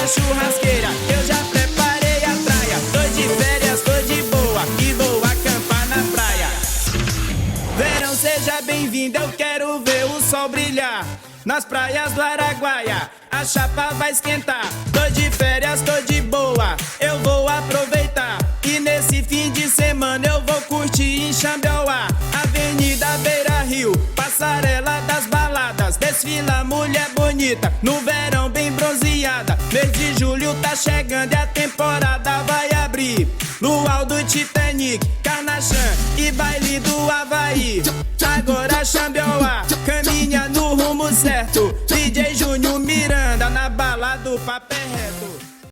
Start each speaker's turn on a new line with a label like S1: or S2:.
S1: na churrasqueira, eu já preparei a praia. Tô de férias, tô de boa e vou acampar na praia. Verão, seja bem-vindo, eu quero ver o sol brilhar nas praias do Araguaia, a chapa vai esquentar. Tô de férias, tô de boa, eu vou aproveitar. E nesse fim de semana eu vou curtir em Xambioá. Avenida Beira Rio, passarela das baladas, desfila mulher bonita, no verão bem bronzeada. Mês de julho tá chegando e a temporada vai abrir. Luau do Titanic, Carnachã e baile do Havaí. Agora Xambioá caminha no rumo certo. DJ Júnior Miranda na bala do papel.